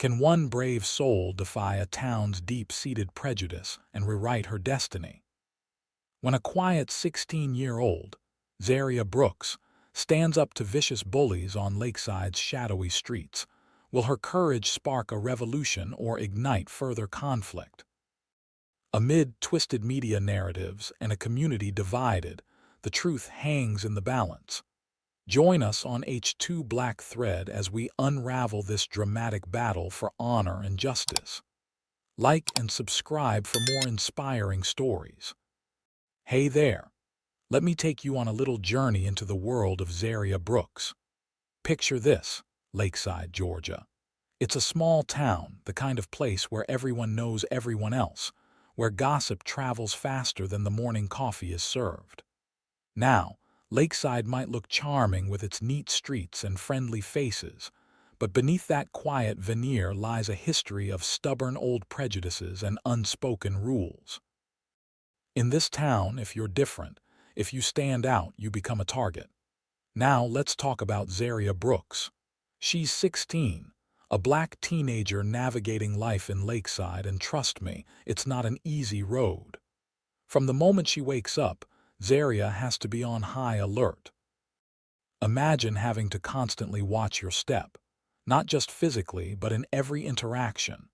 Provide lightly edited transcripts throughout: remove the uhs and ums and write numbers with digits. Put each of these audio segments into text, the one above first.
Can one brave soul defy a town's deep-seated prejudice and rewrite her destiny? When a quiet 16-year-old, Zaria Brooks, stands up to vicious bullies on Lakeside's shadowy streets, will her courage spark a revolution or ignite further conflict? Amid twisted media narratives and a community divided, the truth hangs in the balance. Join us on H2 Black Thread as we unravel this dramatic battle for honor and justice. Like and subscribe for more inspiring stories. Hey there! Let me take you on a little journey into the world of Zaria Brooks. Picture this, Lakeside, Georgia. It's a small town, the kind of place where everyone knows everyone else, where gossip travels faster than the morning coffee is served. Now, Lakeside might look charming with its neat streets and friendly faces, but beneath that quiet veneer lies a history of stubborn old prejudices and unspoken rules. In this town, if you're different, if you stand out, you become a target. Now let's talk about Zaria Brooks. She's 16, a black teenager navigating life in Lakeside, and trust me, it's not an easy road. From the moment she wakes up, Zaria has to be on high alert. Imagine having to constantly watch your step, not just physically, but in every interaction.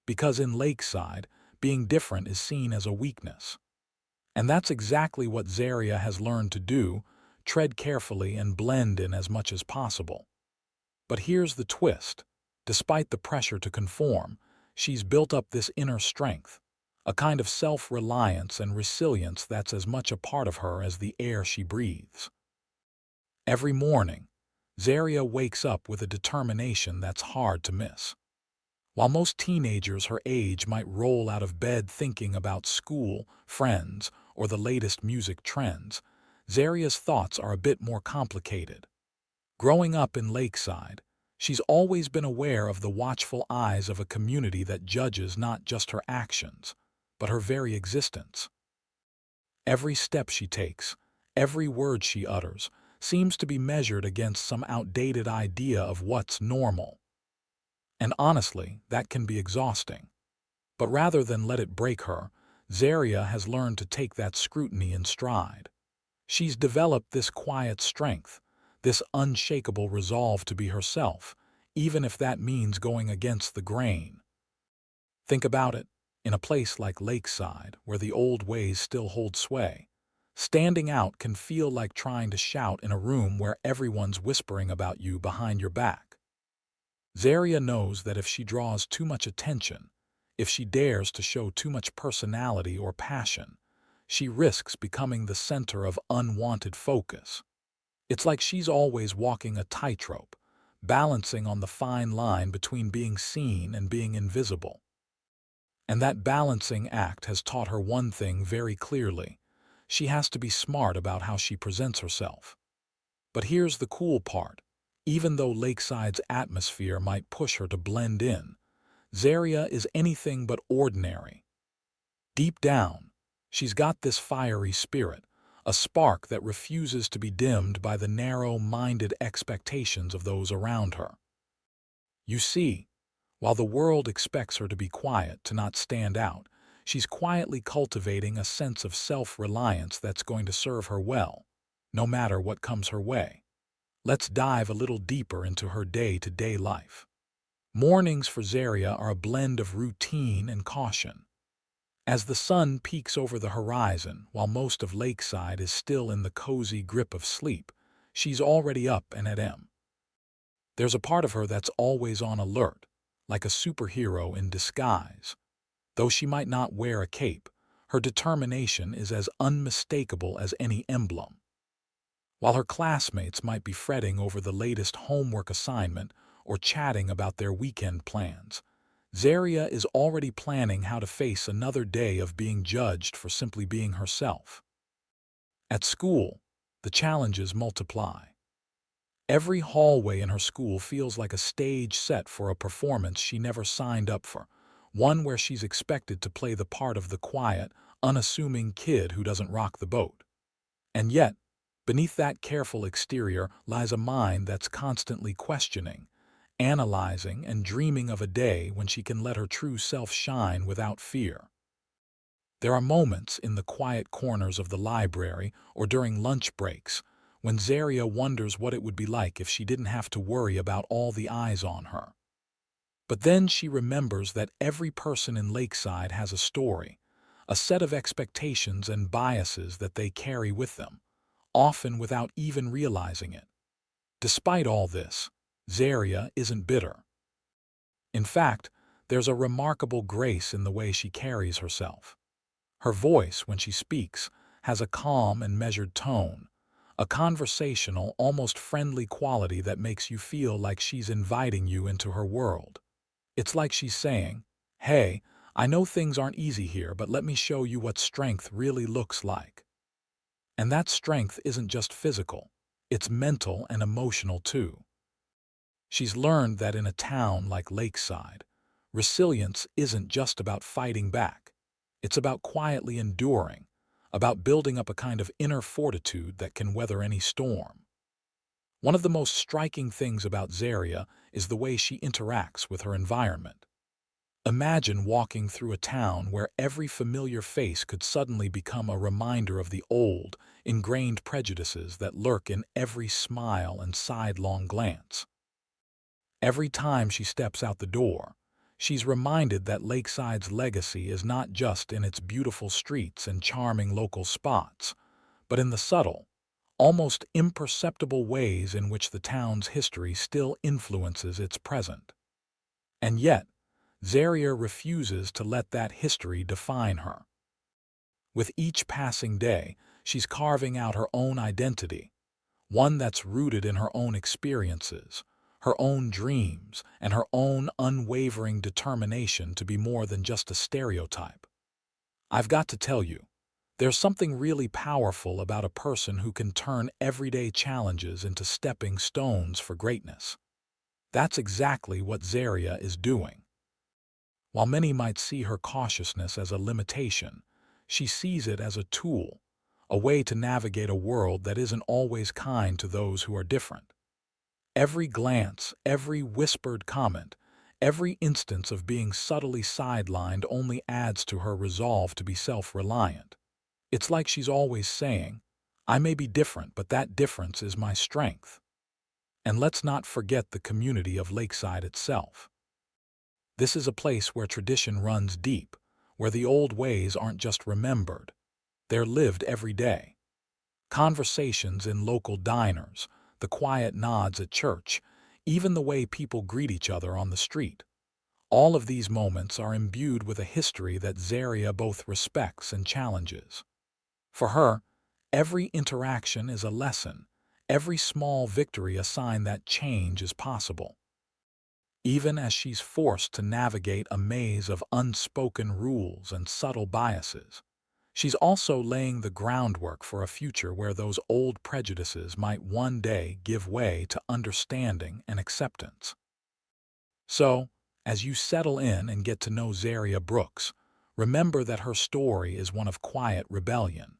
Because in Lakeside, being different is seen as a weakness. And that's exactly what Zaria has learned to do: tread carefully and blend in as much as possible. But here's the twist. Despite the pressure to conform, she's built up this inner strength, a kind of self-reliance and resilience that's as much a part of her as the air she breathes. Every morning, Zaria wakes up with a determination that's hard to miss. While most teenagers her age might roll out of bed thinking about school, friends, or the latest music trends, Zaria's thoughts are a bit more complicated. Growing up in Lakeside, she's always been aware of the watchful eyes of a community that judges not just her actions, but her very existence. Every step she takes, every word she utters, seems to be measured against some outdated idea of what's normal. And honestly, that can be exhausting. But rather than let it break her, Zaria has learned to take that scrutiny in stride. She's developed this quiet strength, this unshakable resolve to be herself, even if that means going against the grain. Think about it. In a place like Lakeside, where the old ways still hold sway, standing out can feel like trying to shout in a room where everyone's whispering about you behind your back. Zaria knows that if she draws too much attention, if she dares to show too much personality or passion, she risks becoming the center of unwanted focus. It's like she's always walking a tightrope, balancing on the fine line between being seen and being invisible. And that balancing act has taught her one thing very clearly: she has to be smart about how she presents herself. But here's the cool part. Even though Lakeside's atmosphere might push her to blend in, Zaria is anything but ordinary. Deep down, she's got this fiery spirit, a spark that refuses to be dimmed by the narrow-minded expectations of those around her. You see, while the world expects her to be quiet, to not stand out, she's quietly cultivating a sense of self-reliance that's going to serve her well, no matter what comes her way. Let's dive a little deeper into her day-to-day life. Mornings for Zaria are a blend of routine and caution. As the sun peeks over the horizon, while most of Lakeside is still in the cozy grip of sleep, she's already up and at 'em. There's a part of her that's always on alert, like a superhero in disguise. Though she might not wear a cape, her determination is as unmistakable as any emblem. While her classmates might be fretting over the latest homework assignment or chatting about their weekend plans, Zaria is already planning how to face another day of being judged for simply being herself. At school, the challenges multiply. Every hallway in her school feels like a stage set for a performance she never signed up for, one where she's expected to play the part of the quiet, unassuming kid who doesn't rock the boat. And yet, beneath that careful exterior lies a mind that's constantly questioning, analyzing and dreaming of a day when she can let her true self shine without fear. There are moments in the quiet corners of the library or during lunch breaks when Zaria wonders what it would be like if she didn't have to worry about all the eyes on her. But then she remembers that every person in Lakeside has a story, a set of expectations and biases that they carry with them, often without even realizing it. Despite all this, Zaria isn't bitter. In fact, there's a remarkable grace in the way she carries herself. Her voice, when she speaks, has a calm and measured tone, a conversational, almost friendly quality that makes you feel like she's inviting you into her world. It's like she's saying, "Hey, I know things aren't easy here, but let me show you what strength really looks like." And that strength isn't just physical, it's mental and emotional too. She's learned that in a town like Lakeside, resilience isn't just about fighting back. It's about quietly enduring, about building up a kind of inner fortitude that can weather any storm. One of the most striking things about Zaria is the way she interacts with her environment. Imagine walking through a town where every familiar face could suddenly become a reminder of the old, ingrained prejudices that lurk in every smile and sidelong glance. Every time she steps out the door, she's reminded that Lakeside's legacy is not just in its beautiful streets and charming local spots, but in the subtle, almost imperceptible ways in which the town's history still influences its present. And yet, Zaria refuses to let that history define her. With each passing day, she's carving out her own identity, one that's rooted in her own experiences, her own dreams, and her own unwavering determination to be more than just a stereotype. I've got to tell you, there's something really powerful about a person who can turn everyday challenges into stepping stones for greatness. That's exactly what Zaria is doing. While many might see her cautiousness as a limitation, she sees it as a tool, a way to navigate a world that isn't always kind to those who are different. Every glance, every whispered comment, every instance of being subtly sidelined only adds to her resolve to be self-reliant. It's like she's always saying, "I may be different, but that difference is my strength." And let's not forget the community of Lakeside itself. This is a place where tradition runs deep, where the old ways aren't just remembered, they're lived every day. Conversations in local diners, the quiet nods at church, even the way people greet each other on the street. All of these moments are imbued with a history that Zaria both respects and challenges. For her, every interaction is a lesson, every small victory a sign that change is possible. Even as she's forced to navigate a maze of unspoken rules and subtle biases, she's also laying the groundwork for a future where those old prejudices might one day give way to understanding and acceptance. So, as you settle in and get to know Zaria Brooks, remember that her story is one of quiet rebellion.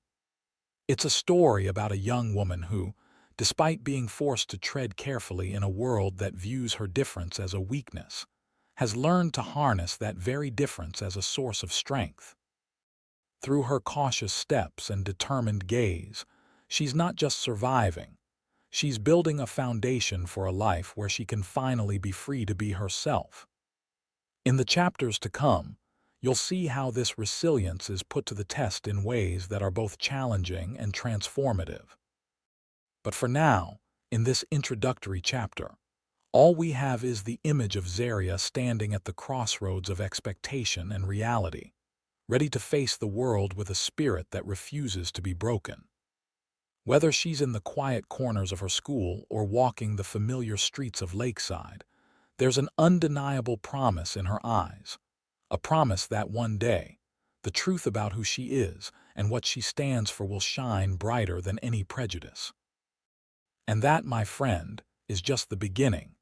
It's a story about a young woman who, despite being forced to tread carefully in a world that views her difference as a weakness, has learned to harness that very difference as a source of strength. Through her cautious steps and determined gaze, she's not just surviving, she's building a foundation for a life where she can finally be free to be herself. In the chapters to come, you'll see how this resilience is put to the test in ways that are both challenging and transformative. But for now, in this introductory chapter, all we have is the image of Zaria standing at the crossroads of expectation and reality, ready to face the world with a spirit that refuses to be broken. Whether she's in the quiet corners of her school or walking the familiar streets of Lakeside, there's an undeniable promise in her eyes, a promise that one day, the truth about who she is and what she stands for will shine brighter than any prejudice. And that, my friend, is just the beginning.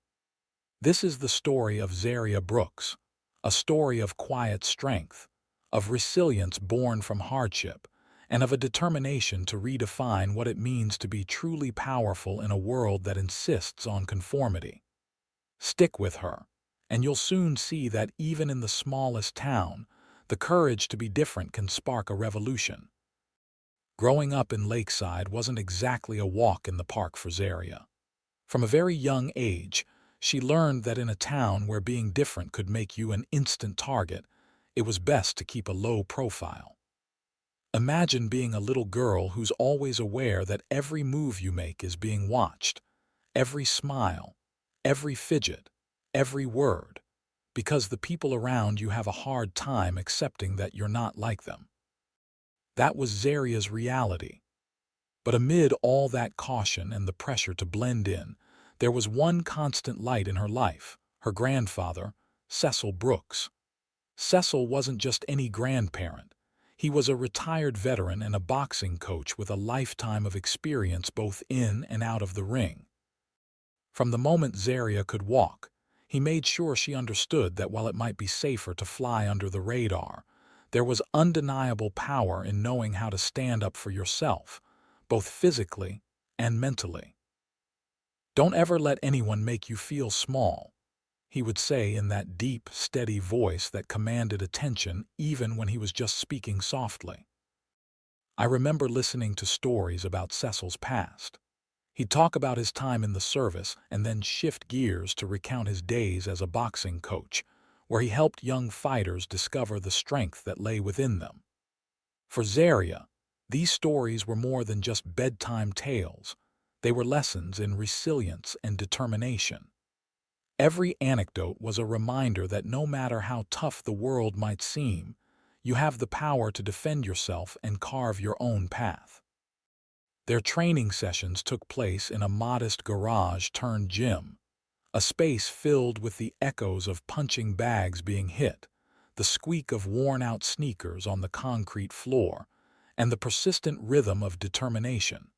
This is the story of Zaria Brooks, a story of quiet strength, of resilience born from hardship, and of a determination to redefine what it means to be truly powerful in a world that insists on conformity. Stick with her, and you'll soon see that even in the smallest town, the courage to be different can spark a revolution. Growing up in Lakeside wasn't exactly a walk in the park for Zaria. From a very young age, she learned that in a town where being different could make you an instant target, it was best to keep a low profile. Imagine being a little girl who's always aware that every move you make is being watched, every smile, every fidget, every word, because the people around you have a hard time accepting that you're not like them. That was Zaria's reality. But amid all that caution and the pressure to blend in, there was one constant light in her life, her grandfather, Cecil Brooks. Cecil wasn't just any grandparent. He was a retired veteran and a boxing coach with a lifetime of experience both in and out of the ring. From the moment Zaria could walk, he made sure she understood that while it might be safer to fly under the radar, there was undeniable power in knowing how to stand up for yourself, both physically and mentally. "Don't ever let anyone make you feel small," he would say in that deep, steady voice that commanded attention even when he was just speaking softly. I remember listening to stories about Cecil's past. He'd talk about his time in the service and then shift gears to recount his days as a boxing coach, where he helped young fighters discover the strength that lay within them. For Zaria, these stories were more than just bedtime tales. They were lessons in resilience and determination. Every anecdote was a reminder that no matter how tough the world might seem, you have the power to defend yourself and carve your own path. Their training sessions took place in a modest garage-turned-gym, a space filled with the echoes of punching bags being hit, the squeak of worn-out sneakers on the concrete floor, and the persistent rhythm of determination.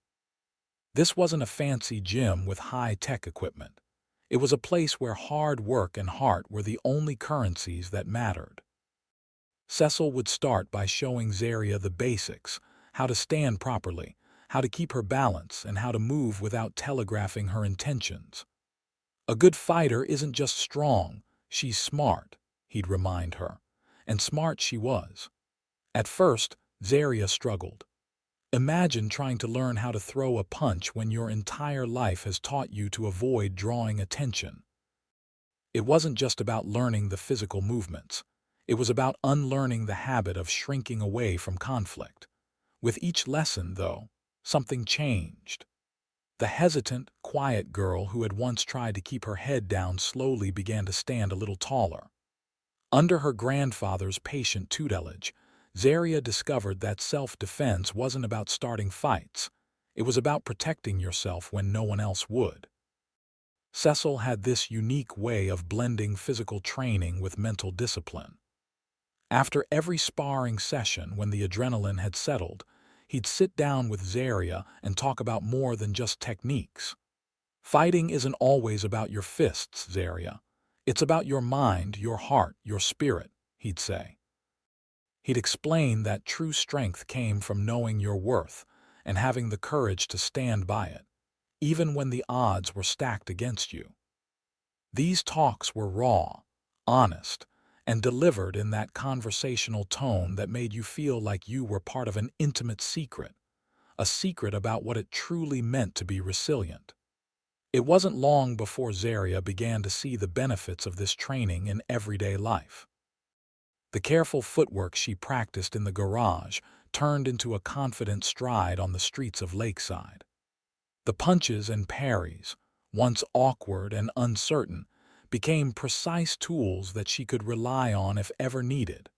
This wasn't a fancy gym with high-tech equipment. It was a place where hard work and heart were the only currencies that mattered. Cecil would start by showing Zaria the basics, how to stand properly, how to keep her balance, and how to move without telegraphing her intentions. "A good fighter isn't just strong, she's smart," he'd remind her. And smart she was. At first, Zaria struggled. Imagine trying to learn how to throw a punch when your entire life has taught you to avoid drawing attention. It wasn't just about learning the physical movements. It was about unlearning the habit of shrinking away from conflict. With each lesson, though, something changed. The hesitant, quiet girl who had once tried to keep her head down slowly began to stand a little taller. Under her grandfather's patient tutelage, Zaria discovered that self-defense wasn't about starting fights. It was about protecting yourself when no one else would. Cecil had this unique way of blending physical training with mental discipline. After every sparring session, when the adrenaline had settled, he'd sit down with Zaria and talk about more than just techniques. "Fighting isn't always about your fists, Zaria. It's about your mind, your heart, your spirit," he'd say. He'd explain that true strength came from knowing your worth and having the courage to stand by it, even when the odds were stacked against you. These talks were raw, honest, and delivered in that conversational tone that made you feel like you were part of an intimate secret, a secret about what it truly meant to be resilient. It wasn't long before Zaria began to see the benefits of this training in everyday life. The careful footwork she practiced in the garage turned into a confident stride on the streets of Lakeside. The punches and parries, once awkward and uncertain, became precise tools that she could rely on if ever needed.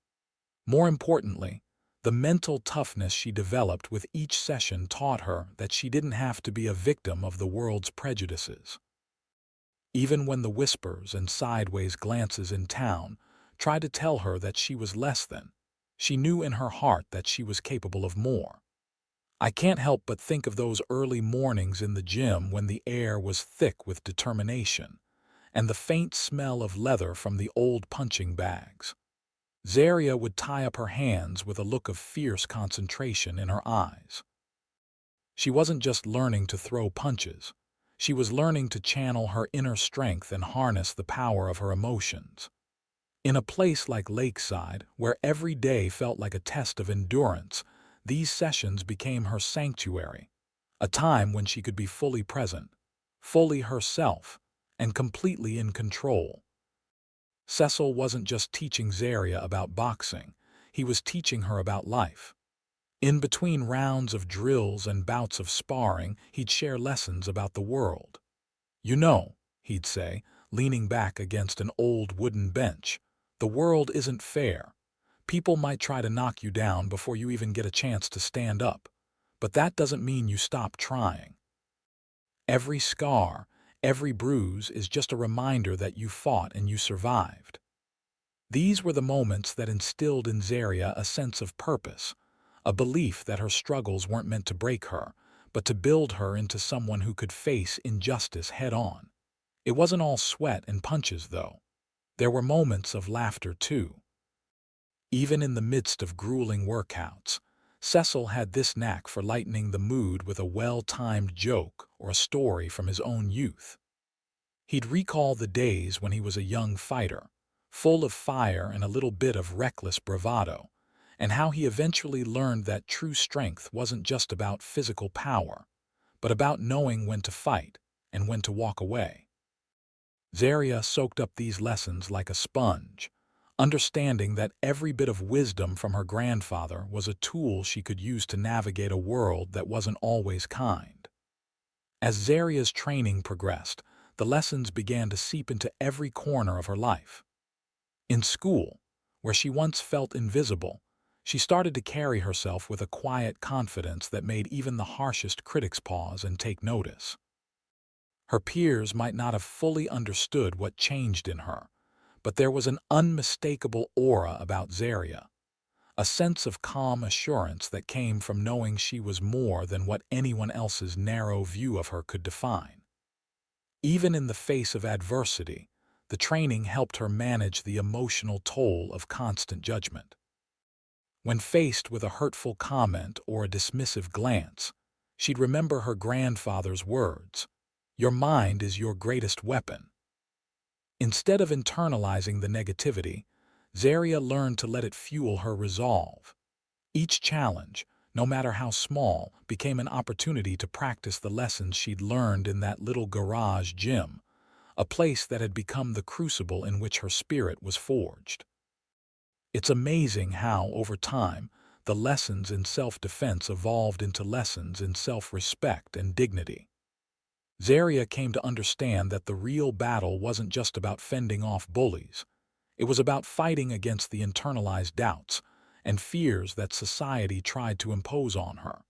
More importantly, the mental toughness she developed with each session taught her that she didn't have to be a victim of the world's prejudices. Even when the whispers and sideways glances in town tried to tell her that she was less than, she knew in her heart that she was capable of more. I can't help but think of those early mornings in the gym when the air was thick with determination, and the faint smell of leather from the old punching bags. Zaria would tie up her hands with a look of fierce concentration in her eyes. She wasn't just learning to throw punches. She was learning to channel her inner strength and harness the power of her emotions. In a place like Lakeside, where every day felt like a test of endurance, these sessions became her sanctuary, a time when she could be fully present, fully herself, and completely in control. Cecil wasn't just teaching Zaria about boxing, he was teaching her about life. In between rounds of drills and bouts of sparring, he'd share lessons about the world. "You know," he'd say, leaning back against an old wooden bench, "the world isn't fair. People might try to knock you down before you even get a chance to stand up. But that doesn't mean you stop trying. Every scar, every bruise is just a reminder that you fought and you survived." These were the moments that instilled in Zaria a sense of purpose, a belief that her struggles weren't meant to break her, but to build her into someone who could face injustice head-on. It wasn't all sweat and punches, though. There were moments of laughter, too. Even in the midst of grueling workouts, Cecil had this knack for lightening the mood with a well-timed joke or a story from his own youth. He'd recall the days when he was a young fighter, full of fire and a little bit of reckless bravado, and how he eventually learned that true strength wasn't just about physical power, but about knowing when to fight and when to walk away. Zaria soaked up these lessons like a sponge, understanding that every bit of wisdom from her grandfather was a tool she could use to navigate a world that wasn't always kind. As Zaria's training progressed, the lessons began to seep into every corner of her life. In school, where she once felt invisible, she started to carry herself with a quiet confidence that made even the harshest critics pause and take notice. Her peers might not have fully understood what changed in her, but there was an unmistakable aura about Zaria, a sense of calm assurance that came from knowing she was more than what anyone else's narrow view of her could define. Even in the face of adversity, the training helped her manage the emotional toll of constant judgment. When faced with a hurtful comment or a dismissive glance, she'd remember her grandfather's words, "Your mind is your greatest weapon." Instead of internalizing the negativity, Zaria learned to let it fuel her resolve. Each challenge, no matter how small, became an opportunity to practice the lessons she'd learned in that little garage gym, a place that had become the crucible in which her spirit was forged. It's amazing how, over time, the lessons in self-defense evolved into lessons in self-respect and dignity. Zaria came to understand that the real battle wasn't just about fending off bullies. It was about fighting against the internalized doubts and fears that society tried to impose on her.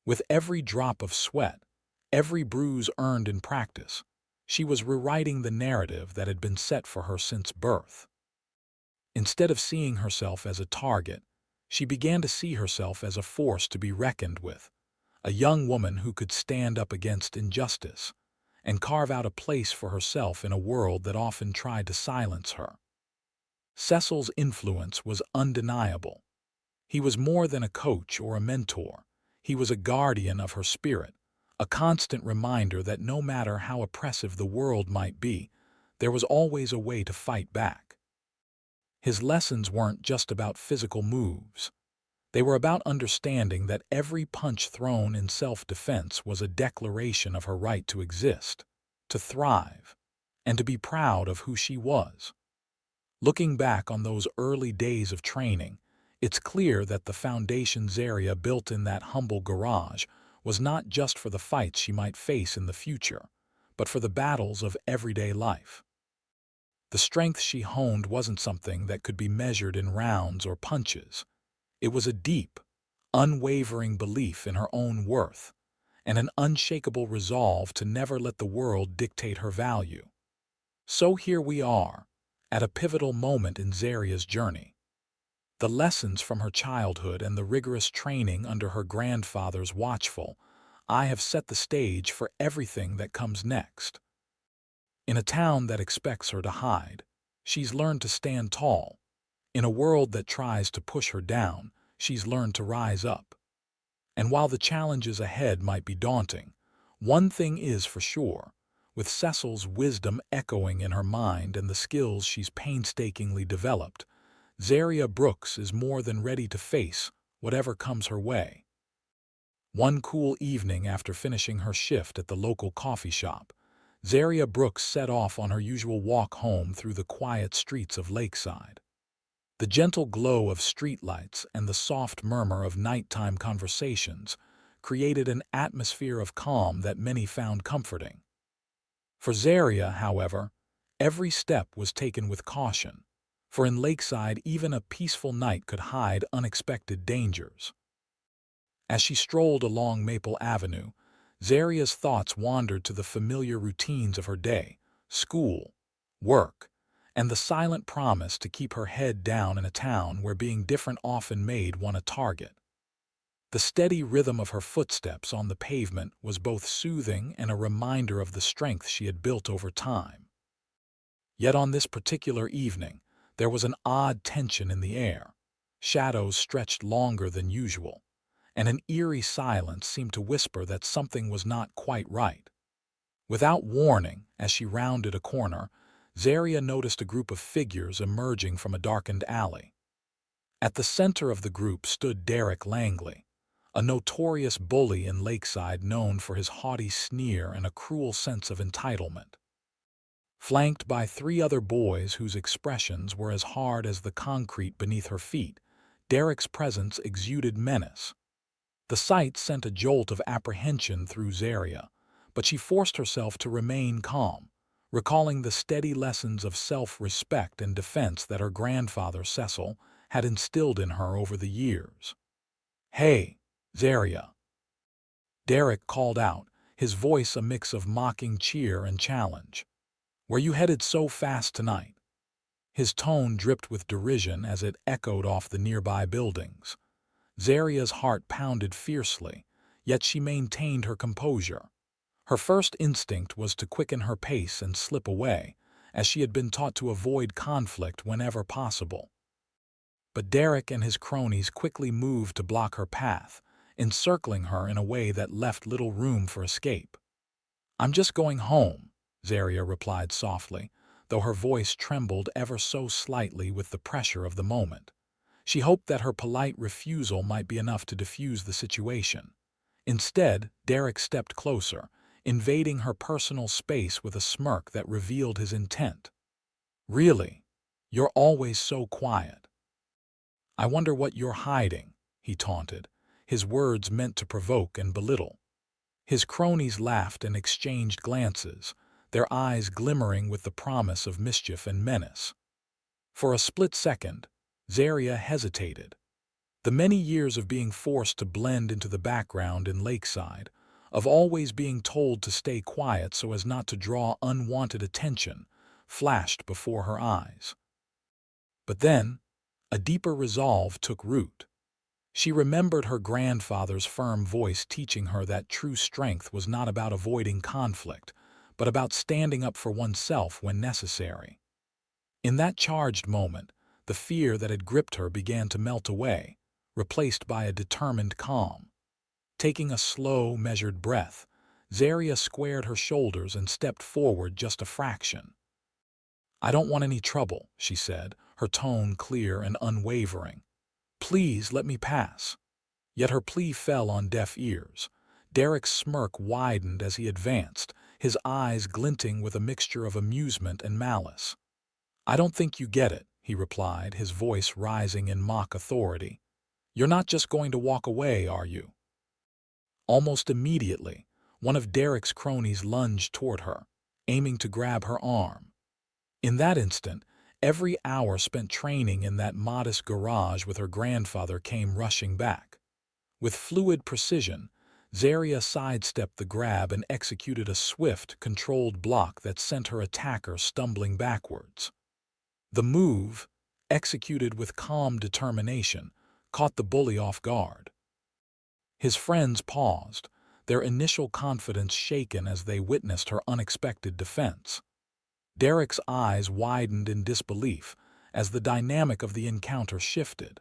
With every drop of sweat, every bruise earned in practice, she was rewriting the narrative that had been set for her since birth. Instead of seeing herself as a target, she began to see herself as a force to be reckoned with, a young woman who could stand up against injustice and carve out a place for herself in a world that often tried to silence her. Cecil's influence was undeniable. He was more than a coach or a mentor. He was a guardian of her spirit, a constant reminder that no matter how oppressive the world might be, there was always a way to fight back. His lessons weren't just about physical moves. They were about understanding that every punch thrown in self-defense was a declaration of her right to exist, to thrive, and to be proud of who she was. Looking back on those early days of training, it's clear that the foundation Zaria built in that humble garage was not just for the fights she might face in the future, but for the battles of everyday life. The strength she honed wasn't something that could be measured in rounds or punches. It was a deep, unwavering belief in her own worth, and an unshakable resolve to never let the world dictate her value. So here we are, at a pivotal moment in Zaria's journey. The lessons from her childhood and the rigorous training under her grandfather's watchful eye have set the stage for everything that comes next. In a town that expects her to hide, she's learned to stand tall. In a world that tries to push her down, she's learned to rise up. And while the challenges ahead might be daunting, One thing is for sure, with Cecil's wisdom echoing in her mind and the skills she's painstakingly developed, Zaria Brooks is more than ready to face whatever comes her way. One cool evening after finishing her shift at the local coffee shop, Zaria Brooks set off on her usual walk home through the quiet streets of Lakeside. The gentle glow of streetlights and the soft murmur of nighttime conversations created an atmosphere of calm that many found comforting. For Zaria, however, every step was taken with caution, for in Lakeside even a peaceful night could hide unexpected dangers. As she strolled along Maple Avenue, Zaria's thoughts wandered to the familiar routines of her day, school, work, and the silent promise to keep her head down in a town where being different often made one a target. The steady rhythm of her footsteps on the pavement was both soothing and a reminder of the strength she had built over time. Yet on this particular evening, there was an odd tension in the air. Shadows stretched longer than usual, and an eerie silence seemed to whisper that something was not quite right. Without warning, as she rounded a corner, Zaria noticed a group of figures emerging from a darkened alley. At the center of the group stood Derek Langley, a notorious bully in Lakeside known for his haughty sneer and a cruel sense of entitlement. Flanked by three other boys whose expressions were as hard as the concrete beneath her feet, Derek's presence exuded menace. The sight sent a jolt of apprehension through Zaria, but she forced herself to remain calm, recalling the steady lessons of self-respect and defense that her grandfather, Cecil, had instilled in her over the years. "Hey, Zaria," Derek called out, his voice a mix of mocking cheer and challenge. "Where you headed so fast tonight?" His tone dripped with derision as it echoed off the nearby buildings. Zaria's heart pounded fiercely, yet she maintained her composure. Her first instinct was to quicken her pace and slip away, as she had been taught to avoid conflict whenever possible. But Derek and his cronies quickly moved to block her path, encircling her in a way that left little room for escape. "I'm just going home," Zaria replied softly, though her voice trembled ever so slightly with the pressure of the moment. She hoped that her polite refusal might be enough to diffuse the situation. Instead, Derek stepped closer, invading her personal space with a smirk that revealed his intent. "Really? You're always so quiet. I wonder what you're hiding," he taunted, his words meant to provoke and belittle. His cronies laughed and exchanged glances, their eyes glimmering with the promise of mischief and menace. For a split second, Zaria hesitated. The many years of being forced to blend into the background in Lakeside, of always being told to stay quiet so as not to draw unwanted attention, flashed before her eyes. But then, a deeper resolve took root. She remembered her grandfather's firm voice teaching her that true strength was not about avoiding conflict, but about standing up for oneself when necessary. In that charged moment, the fear that had gripped her began to melt away, replaced by a determined calm. Taking a slow, measured breath, Zaria squared her shoulders and stepped forward just a fraction. "I don't want any trouble," she said, her tone clear and unwavering. "Please let me pass." Yet her plea fell on deaf ears. Derek's smirk widened as he advanced, his eyes glinting with a mixture of amusement and malice. "I don't think you get it," he replied, his voice rising in mock authority. "You're not just going to walk away, are you?" Almost immediately, one of Derek's cronies lunged toward her, aiming to grab her arm. In that instant, every hour spent training in that modest garage with her grandfather came rushing back. With fluid precision, Zaria sidestepped the grab and executed a swift, controlled block that sent her attacker stumbling backwards. The move, executed with calm determination, caught the bully off guard. His friends paused, their initial confidence shaken as they witnessed her unexpected defense. Derek's eyes widened in disbelief as the dynamic of the encounter shifted.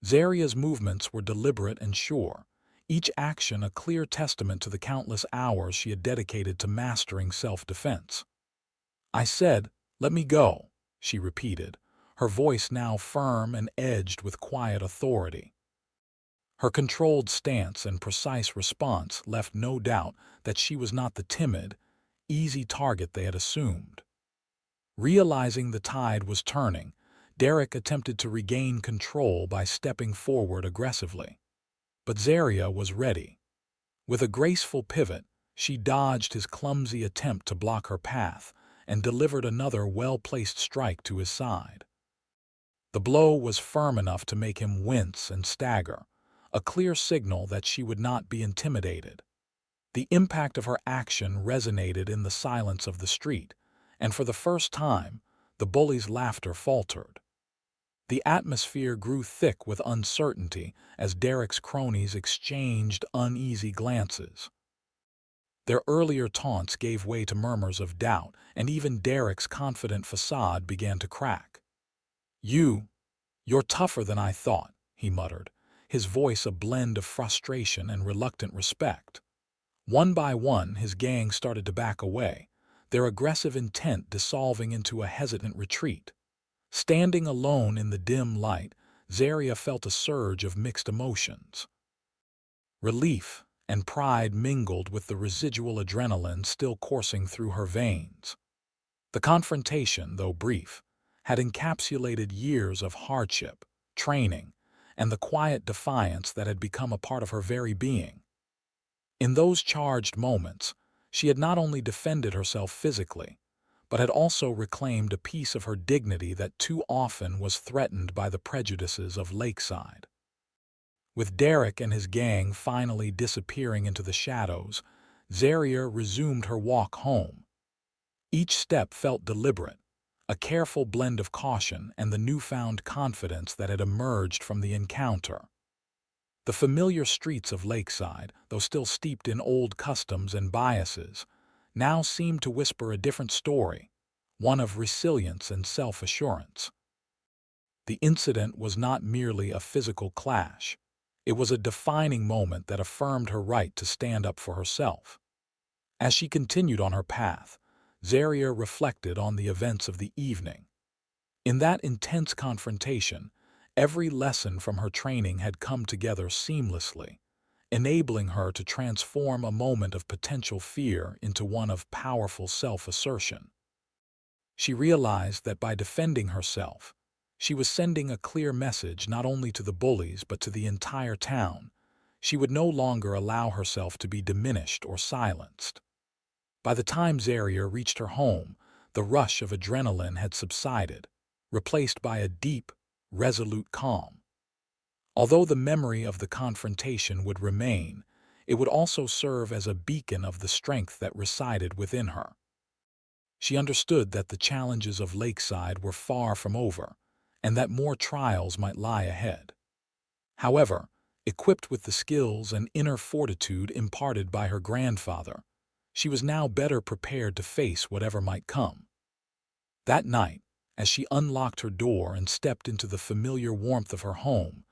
Zaria's movements were deliberate and sure, each action a clear testament to the countless hours she had dedicated to mastering self-defense. "I said, let me go," she repeated, her voice now firm and edged with quiet authority. Her controlled stance and precise response left no doubt that she was not the timid, easy target they had assumed. Realizing the tide was turning, Derek attempted to regain control by stepping forward aggressively. But Zaria was ready. With a graceful pivot, she dodged his clumsy attempt to block her path and delivered another well-placed strike to his side. The blow was firm enough to make him wince and stagger, a clear signal that she would not be intimidated. The impact of her action resonated in the silence of the street, and for the first time, the bully's laughter faltered. The atmosphere grew thick with uncertainty as Derek's cronies exchanged uneasy glances. Their earlier taunts gave way to murmurs of doubt, and even Derek's confident facade began to crack. You're tougher than I thought," he muttered, his voice a blend of frustration and reluctant respect. One by one, his gang started to back away, their aggressive intent dissolving into a hesitant retreat. Standing alone in the dim light, Zaria felt a surge of mixed emotions. Relief and pride mingled with the residual adrenaline still coursing through her veins. The confrontation, though brief, had encapsulated years of hardship, training, and the quiet defiance that had become a part of her very being. In those charged moments, she had not only defended herself physically, but had also reclaimed a piece of her dignity that too often was threatened by the prejudices of Lakeside. With Derek and his gang finally disappearing into the shadows, Zaria resumed her walk home. Each step felt deliberate, a careful blend of caution and the newfound confidence that had emerged from the encounter. The familiar streets of Lakeside, though still steeped in old customs and biases, now seemed to whisper a different story, one of resilience and self-assurance. The incident was not merely a physical clash. It was a defining moment that affirmed her right to stand up for herself. As she continued on her path, Zaria reflected on the events of the evening. In that intense confrontation, every lesson from her training had come together seamlessly, enabling her to transform a moment of potential fear into one of powerful self-assertion. She realized that by defending herself, she was sending a clear message not only to the bullies but to the entire town. She would no longer allow herself to be diminished or silenced. By the time Zaria reached her home, the rush of adrenaline had subsided, replaced by a deep, resolute calm. Although the memory of the confrontation would remain, it would also serve as a beacon of the strength that resided within her. She understood that the challenges of Lakeside were far from over, and that more trials might lie ahead. However, equipped with the skills and inner fortitude imparted by her grandfather, she was now better prepared to face whatever might come. That night, as she unlocked her door and stepped into the familiar warmth of her home,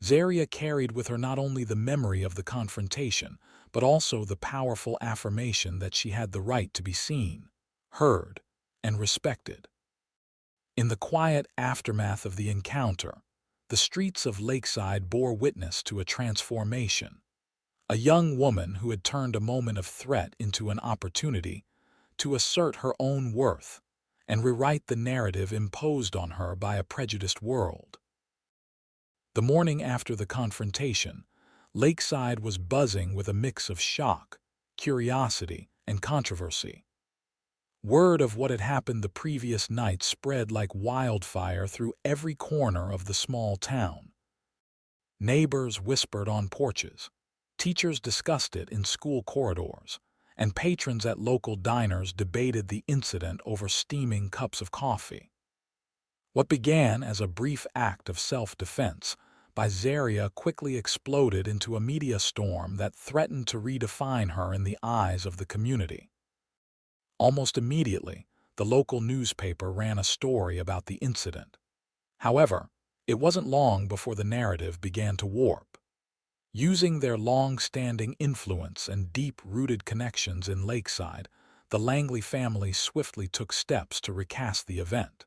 Zaria carried with her not only the memory of the confrontation, but also the powerful affirmation that she had the right to be seen, heard, and respected. In the quiet aftermath of the encounter, the streets of Lakeside bore witness to a transformation. A young woman who had turned a moment of threat into an opportunity to assert her own worth and rewrite the narrative imposed on her by a prejudiced world. The morning after the confrontation, Lakeside was buzzing with a mix of shock, curiosity, and controversy. Word of what had happened the previous night spread like wildfire through every corner of the small town. Neighbors whispered on porches, teachers discussed it in school corridors, and patrons at local diners debated the incident over steaming cups of coffee. What began as a brief act of self-defense by Zaria quickly exploded into a media storm that threatened to redefine her in the eyes of the community. Almost immediately, the local newspaper ran a story about the incident. However, it wasn't long before the narrative began to warp. Using their long-standing influence and deep-rooted connections in Lakeside, the Langley family swiftly took steps to recast the event.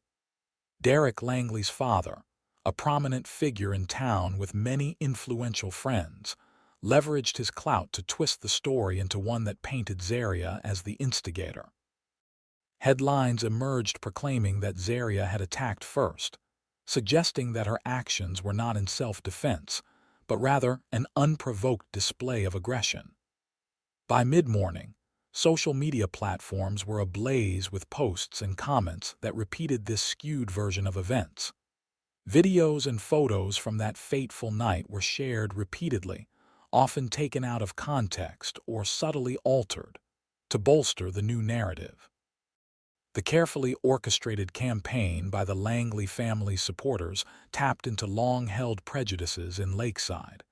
Derek Langley's father, a prominent figure in town with many influential friends, leveraged his clout to twist the story into one that painted Zaria as the instigator. Headlines emerged proclaiming that Zaria had attacked first, suggesting that her actions were not in self-defense, but rather an unprovoked display of aggression. By mid-morning, social media platforms were ablaze with posts and comments that repeated this skewed version of events. Videos and photos from that fateful night were shared repeatedly, often taken out of context or subtly altered, to bolster the new narrative. The carefully orchestrated campaign by the Langley family's supporters tapped into long-held prejudices in Lakeside,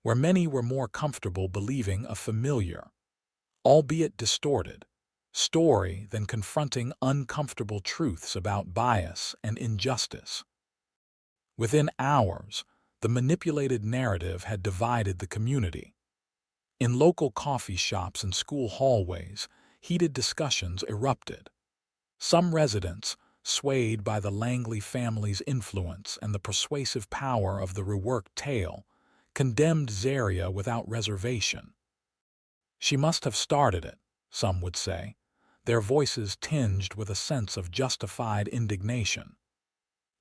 where many were more comfortable believing a familiar, albeit distorted, story than confronting uncomfortable truths about bias and injustice. Within hours, the manipulated narrative had divided the community. In local coffee shops and school hallways, heated discussions erupted. Some residents, swayed by the Langley family's influence and the persuasive power of the reworked tale, condemned Zaria without reservation. She must have started it, some would say, their voices tinged with a sense of justified indignation.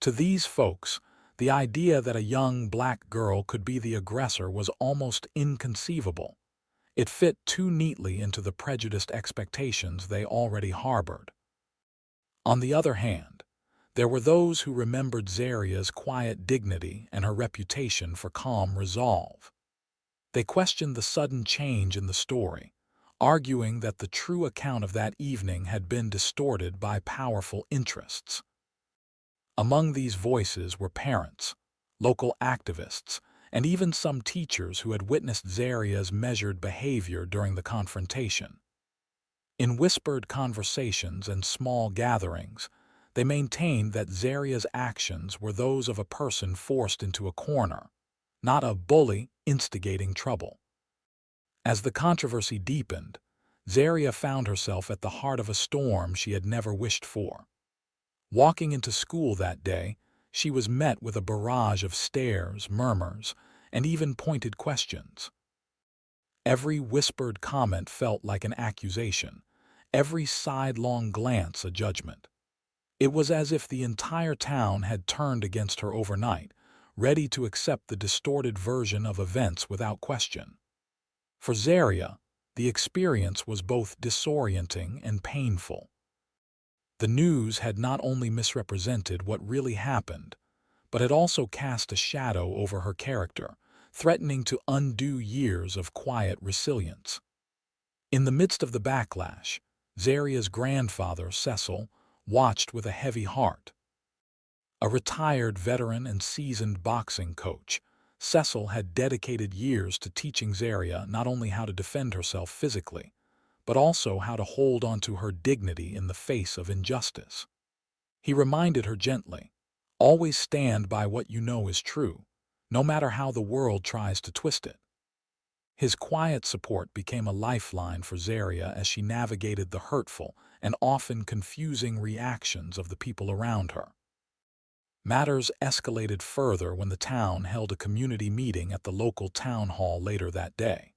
To these folks, the idea that a young black girl could be the aggressor was almost inconceivable. It fit too neatly into the prejudiced expectations they already harbored. On the other hand, there were those who remembered Zaria's quiet dignity and her reputation for calm resolve. They questioned the sudden change in the story, arguing that the true account of that evening had been distorted by powerful interests. Among these voices were parents, local activists, and even some teachers who had witnessed Zaria's measured behavior during the confrontation. In whispered conversations and small gatherings, they maintained that Zaria's actions were those of a person forced into a corner, not a bully instigating trouble. As the controversy deepened, Zaria found herself at the heart of a storm she had never wished for. Walking into school that day, she was met with a barrage of stares, murmurs, and even pointed questions. Every whispered comment felt like an accusation, every sidelong glance a judgment. It was as if the entire town had turned against her overnight, ready to accept the distorted version of events without question. For Zaria, the experience was both disorienting and painful. The news had not only misrepresented what really happened, but had also cast a shadow over her character, threatening to undo years of quiet resilience. In the midst of the backlash, Zaria's grandfather, Cecil, watched with a heavy heart. A retired veteran and seasoned boxing coach, Cecil had dedicated years to teaching Zaria not only how to defend herself physically, but also how to hold onto her dignity in the face of injustice. He reminded her gently, "Always stand by what you know is true, no matter how the world tries to twist it." His quiet support became a lifeline for Zaria as she navigated the hurtful and often confusing reactions of the people around her. Matters escalated further when the town held a community meeting at the local town hall later that day.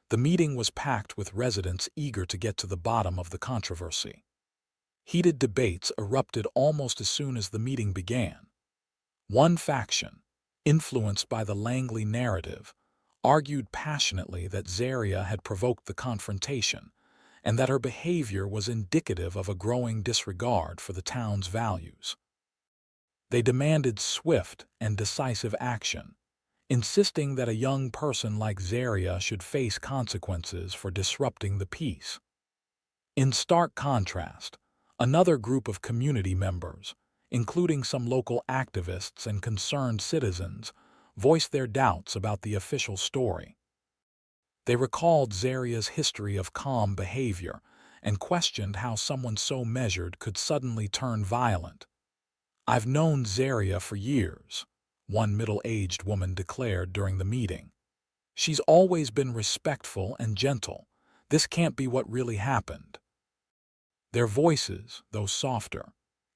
The meeting was packed with residents eager to get to the bottom of the controversy. Heated debates erupted almost as soon as the meeting began. One faction, influenced by the Langley narrative, argued passionately that Zaria had provoked the confrontation and that her behavior was indicative of a growing disregard for the town's values. They demanded swift and decisive action, insisting that a young person like Zaria should face consequences for disrupting the peace. In stark contrast, another group of community members, including some local activists and concerned citizens, voiced their doubts about the official story. They recalled Zaria's history of calm behavior and questioned how someone so measured could suddenly turn violent. "I've known Zaria for years," one middle-aged woman declared during the meeting. She's always been respectful and gentle. This can't be what really happened." Their voices, though softer,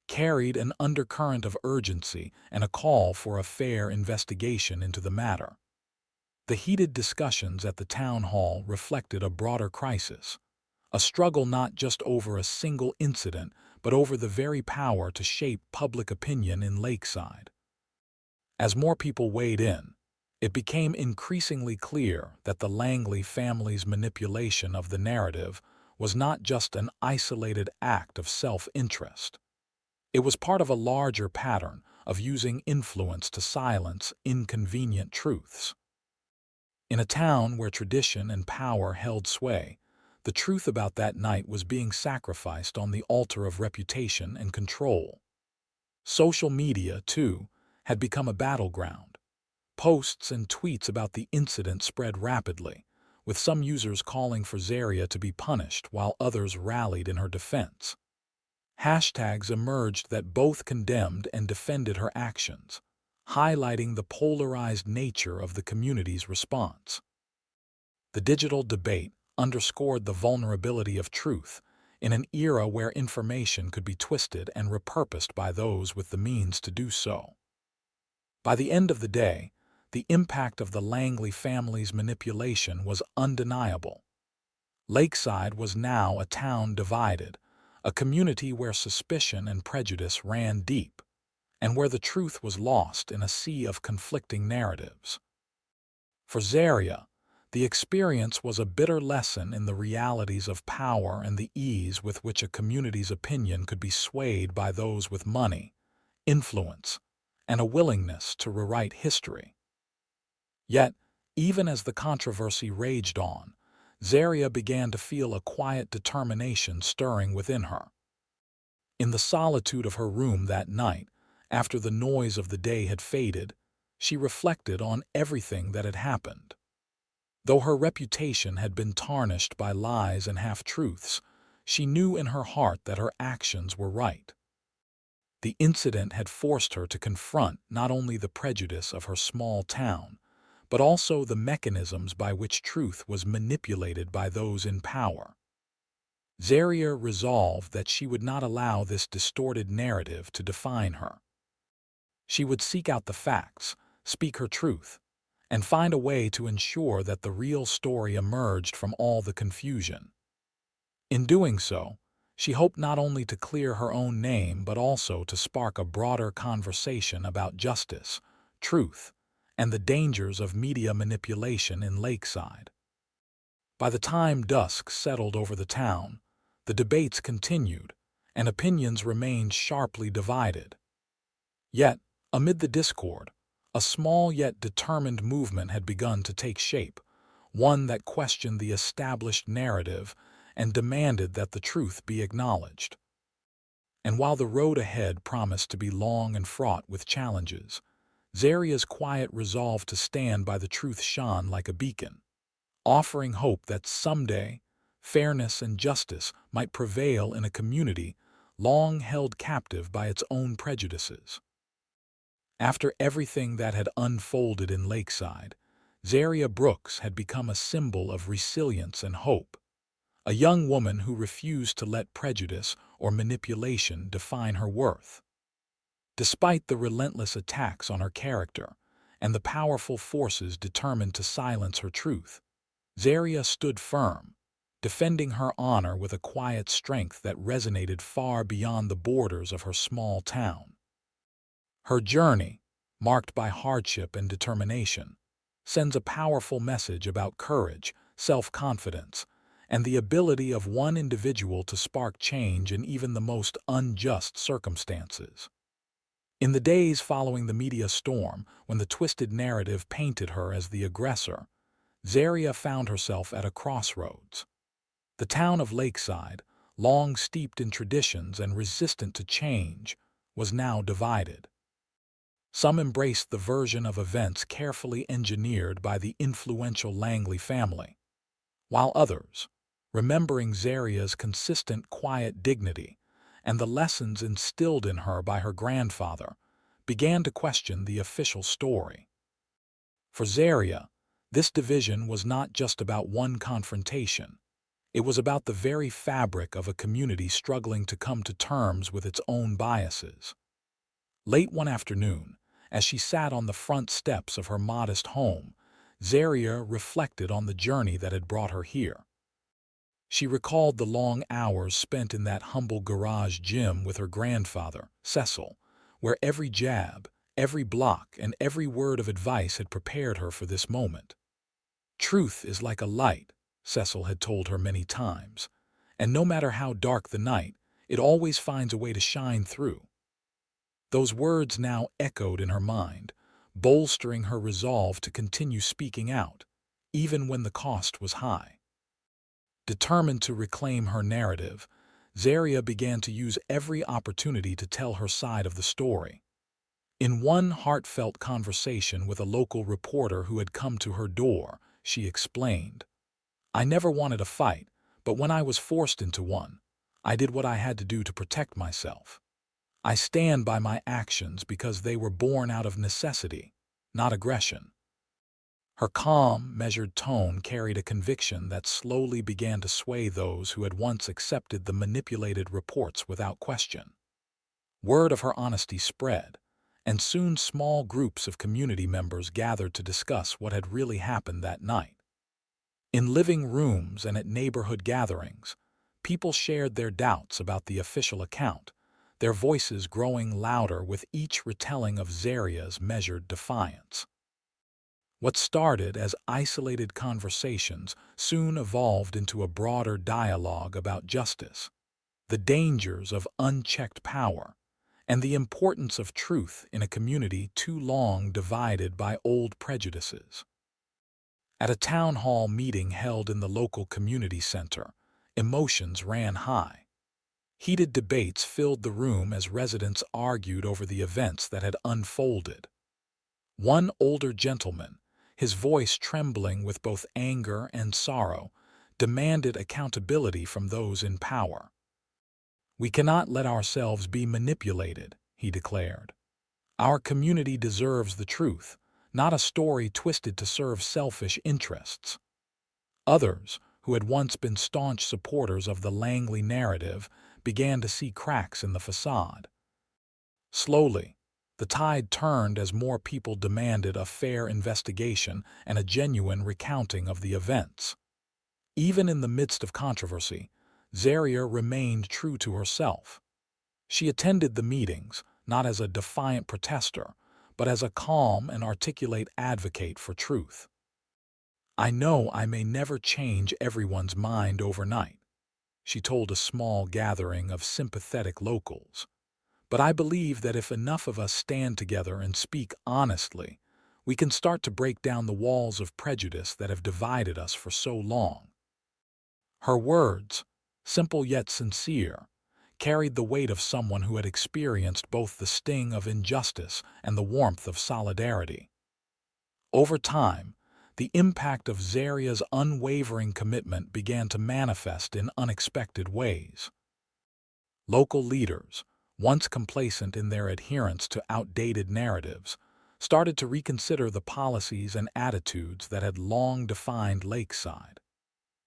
carried an undercurrent of urgency and a call for a fair investigation into the matter. The heated discussions at the town hall reflected a broader crisis, a struggle not just over a single incident, but over the very power to shape public opinion in Lakeside. As more people weighed in, it became increasingly clear that the Langley family's manipulation of the narrative was not just an isolated act of self-interest. It was part of a larger pattern of using influence to silence inconvenient truths. In a town where tradition and power held sway, the truth about that night was being sacrificed on the altar of reputation and control. Social media, too, had become a battleground. Posts and tweets about the incident spread rapidly, with some users calling for Zaria to be punished while others rallied in her defense. Hashtags emerged that both condemned and defended her actions, highlighting the polarized nature of the community's response. The digital debate underscored the vulnerability of truth in an era where information could be twisted and repurposed by those with the means to do so. By the end of the day, the impact of the Langley family's manipulation was undeniable. Lakeside was now a town divided, a community where suspicion and prejudice ran deep, and where the truth was lost in a sea of conflicting narratives. For Zaria, the experience was a bitter lesson in the realities of power and the ease with which a community's opinion could be swayed by those with money, influence, and a willingness to rewrite history. Yet, even as the controversy raged on, Zaria began to feel a quiet determination stirring within her. In the solitude of her room that night, after the noise of the day had faded, she reflected on everything that had happened. Though her reputation had been tarnished by lies and half-truths, she knew in her heart that her actions were right. The incident had forced her to confront not only the prejudice of her small town, but also the mechanisms by which truth was manipulated by those in power. Zaria resolved that she would not allow this distorted narrative to define her. She would seek out the facts, speak her truth, and find a way to ensure that the real story emerged from all the confusion. In doing so, she hoped not only to clear her own name but also to spark a broader conversation about justice, truth, and the dangers of media manipulation in Lakeside. By the time dusk settled over the town, the debates continued, and opinions remained sharply divided. Yet, amid the discord, a small yet determined movement had begun to take shape, one that questioned the established narrative and demanded that the truth be acknowledged. And while the road ahead promised to be long and fraught with challenges, Zaria's quiet resolve to stand by the truth shone like a beacon, offering hope that someday fairness and justice might prevail in a community long held captive by its own prejudices. After everything that had unfolded in Lakeside, Zaria Brooks had become a symbol of resilience and hope, a young woman who refused to let prejudice or manipulation define her worth. Despite the relentless attacks on her character and the powerful forces determined to silence her truth, Zaria stood firm, defending her honor with a quiet strength that resonated far beyond the borders of her small town. Her journey, marked by hardship and determination, sends a powerful message about courage, self-confidence, and the ability of one individual to spark change in even the most unjust circumstances. In the days following the media storm, when the twisted narrative painted her as the aggressor, Zaria found herself at a crossroads. The town of Lakeside, long steeped in traditions and resistant to change, was now divided. Some embraced the version of events carefully engineered by the influential Langley family, while others, remembering Zaria's consistent quiet dignity and the lessons instilled in her by her grandfather, began to question the official story. For Zaria, This division was not just about one confrontation. It was about the very fabric of a community struggling to come to terms with its own biases. Late one afternoon, as she sat on the front steps of her modest home, Zaria reflected on the journey that had brought her here. She recalled the long hours spent in that humble garage gym with her grandfather, Cecil, where every jab, every block, and every word of advice had prepared her for this moment. Truth is like a light, Cecil had told her many times, and no matter how dark the night, it always finds a way to shine through. Those words now echoed in her mind, bolstering her resolve to continue speaking out, even when the cost was high. Determined to reclaim her narrative, Zaria began to use every opportunity to tell her side of the story. In one heartfelt conversation with a local reporter who had come to her door, she explained, "I never wanted a fight, but when I was forced into one, I did what I had to do to protect myself. I stand by my actions because they were born out of necessity, not aggression." Her calm, measured tone carried a conviction that slowly began to sway those who had once accepted the manipulated reports without question. Word of her honesty spread, and soon small groups of community members gathered to discuss what had really happened that night. In living rooms and at neighborhood gatherings, people shared their doubts about the official account, their voices growing louder with each retelling of Zaria's measured defiance. What started as isolated conversations soon evolved into a broader dialogue about justice, the dangers of unchecked power, and the importance of truth in a community too long divided by old prejudices. At a town hall meeting held in the local community center, emotions ran high. Heated debates filled the room as residents argued over the events that had unfolded. One older gentleman, his voice trembling with both anger and sorrow, demanded accountability from those in power. "We cannot let ourselves be manipulated," he declared. "Our community deserves the truth, not a story twisted to serve selfish interests." Others, who had once been staunch supporters of the Langley narrative, began to see cracks in the facade. Slowly, the tide turned as more people demanded a fair investigation and a genuine recounting of the events. Even in the midst of controversy, Zaria remained true to herself. She attended the meetings, not as a defiant protester, but as a calm and articulate advocate for truth. "I know I may never change everyone's mind overnight," she told a small gathering of sympathetic locals. "But I believe that if enough of us stand together and speak honestly, we can start to break down the walls of prejudice that have divided us for so long." Her words, simple yet sincere, carried the weight of someone who had experienced both the sting of injustice and the warmth of solidarity. Over time, the impact of Zaria's unwavering commitment began to manifest in unexpected ways. Local leaders, once complacent in their adherence to outdated narratives, started to reconsider the policies and attitudes that had long defined Lakeside.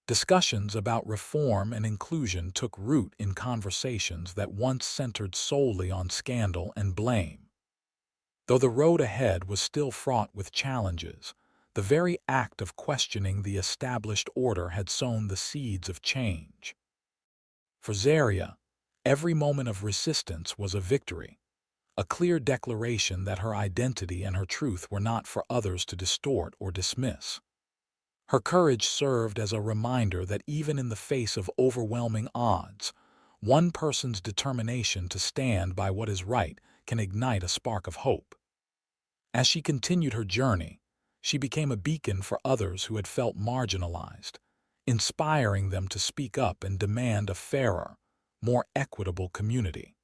Discussions about reform and inclusion took root in conversations that once centered solely on scandal and blame. Though the road ahead was still fraught with challenges, the very act of questioning the established order had sown the seeds of change. For Zaria, every moment of resistance was a victory, a clear declaration that her identity and her truth were not for others to distort or dismiss. Her courage served as a reminder that even in the face of overwhelming odds, one person's determination to stand by what is right can ignite a spark of hope. As she continued her journey, she became a beacon for others who had felt marginalized, inspiring them to speak up and demand a fairer, more equitable community.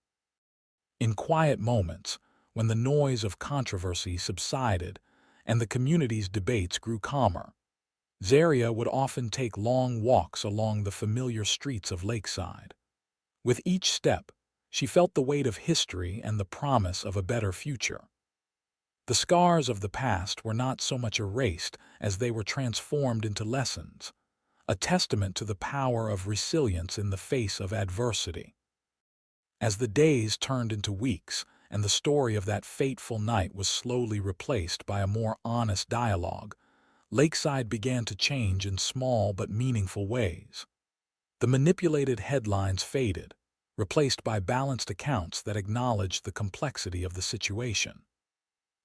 In quiet moments, when the noise of controversy subsided and the community's debates grew calmer, Zaria would often take long walks along the familiar streets of Lakeside. With each step, she felt the weight of history and the promise of a better future. The scars of the past were not so much erased as they were transformed into lessons, a testament to the power of resilience in the face of adversity. As the days turned into weeks and the story of that fateful night was slowly replaced by a more honest dialogue, Lakeside began to change in small but meaningful ways. The manipulated headlines faded, replaced by balanced accounts that acknowledged the complexity of the situation.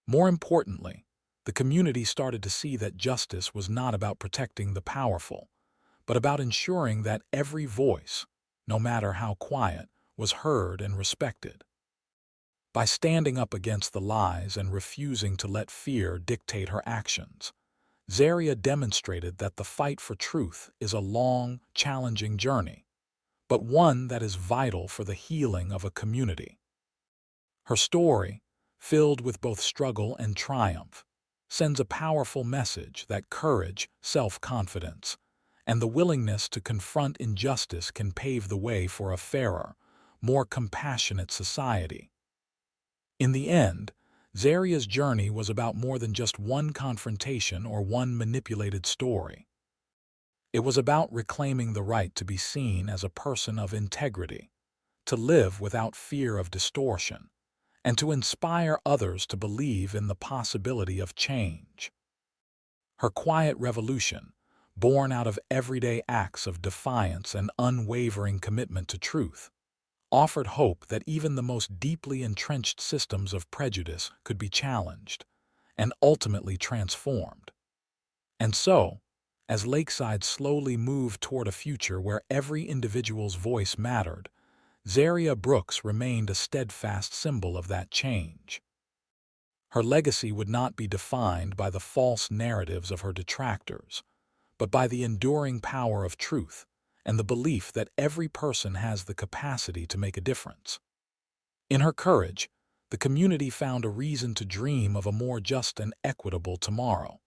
More importantly, the community started to see that justice was not about protecting the powerful, but about ensuring that every voice, no matter how quiet, was heard and respected. By standing up against the lies and refusing to let fear dictate her actions, Zaria demonstrated that the fight for truth is a long, challenging journey, but one that is vital for the healing of a community. Her story, filled with both struggle and triumph, sends a powerful message that courage, self-confidence, and the willingness to confront injustice can pave the way for a fairer, more compassionate society. In the end, Zaria's journey was about more than just one confrontation or one manipulated story. It was about reclaiming the right to be seen as a person of integrity, to live without fear of distortion, and to inspire others to believe in the possibility of change. Her quiet revolution, born out of everyday acts of defiance and unwavering commitment to truth, offered hope that even the most deeply entrenched systems of prejudice could be challenged and ultimately transformed. And so, as Lakeside slowly moved toward a future where every individual's voice mattered, Zaria Brooks remained a steadfast symbol of that change. Her legacy would not be defined by the false narratives of her detractors, but by the enduring power of truth and the belief that every person has the capacity to make a difference. In her courage, the community found a reason to dream of a more just and equitable tomorrow,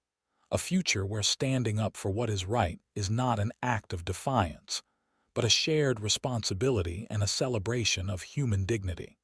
a future where standing up for what is right is not an act of defiance, but a shared responsibility and a celebration of human dignity.